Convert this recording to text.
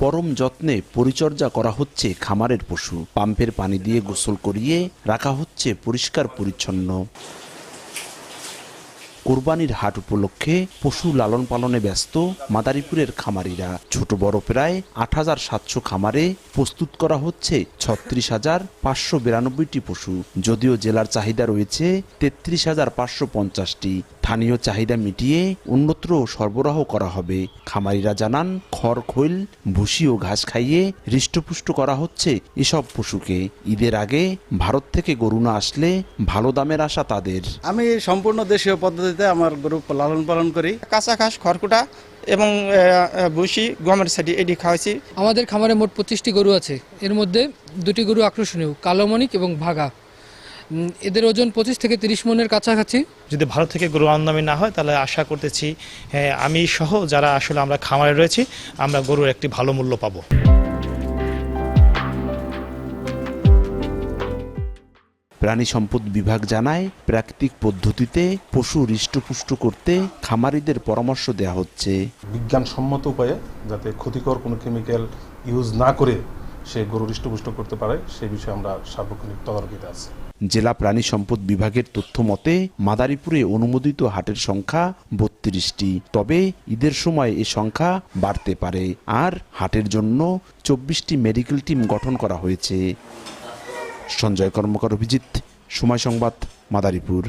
পরম যত্নে পরিচর্যা করা হচ্ছে খামারের পশু। পাম্পের পানি দিয়ে গোসল করিয়ে রাখা হচ্ছে পরিষ্কার পরিচ্ছন্ন। কোরবানির হাট উপলক্ষে পশু লালন পালনে ব্যস্ত মাদারীপুরের খামারিরা। ছোট বড় প্রায় ৮৭০০ খামারে প্রস্তুত করা হচ্ছে ৩৬৫৯২টি পশু। যদিও জেলার চাহিদা রয়েছে ৩৩৫৫০টি। স্থানীয় চাহিদা মিটিয়ে অন্যত্র সরবরাহ করা হবে। খামারিরা জানান, খড় খৈল ভুসি ও ঘাস খাইয়ে হৃষ্টপুষ্ট করা হচ্ছে এসব পশুকে। ঈদের আগে ভারত থেকে গরু না আসলে ভালো দামের আশা তাদের। আমি সম্পূর্ণ দেশীয় পদ্ধতিতে আমার গরু লালন পালন করি। কাঁচা ঘাস, খড়কুটা এবং ভুসি, গমের সাথে এটি খাওয়াইছি। আমাদের খামারে মোট 25টি গরু আছে। এর মধ্যে 2টি গরু আকর্ষণীয়, কালো মণিক এবং ভাগা। এদের ওজন 25 থেকে 30 মনের কাছাকাছি। যদি ভারত থেকে গরু আমদানি না হয় তাহলে আশা করতেছি আমি সহ যারা আসলে আমরা খামারে রয়েছি আমরা গরুর একটি ভালো মূল্য পাবো। প্রাণী সম্পদ বিভাগ জানায়, প্রাকৃতিক পদ্ধতিতে পশু হৃষ্টপুষ্ট করতে খামারিদের পরামর্শ দেওয়া হচ্ছে। বিজ্ঞানসম্মত উপায়ে যাতে ক্ষতিকর কোনো কেমিক্যাল ইউজ না করে সে গরু হৃষ্টপুষ্ট করতে পারে সেই বিষয়ে আমরা সার্বক্ষণিক তদারকিতে আছি। জেলা প্রাণী সম্পদ বিভাগের তথ্য মতে মাদারীপুরে অনুমোদিত হাটের সংখ্যা 32টি। তবে ঈদের সময় এ সংখ্যা বাড়তে পারে। আর হাটের জন্য 24টি মেডিকেল টিম গঠন করা হয়েছে। সঞ্জয় কর্মকার, অভিজিৎ, সময় সংবাদ, মাদারীপুর।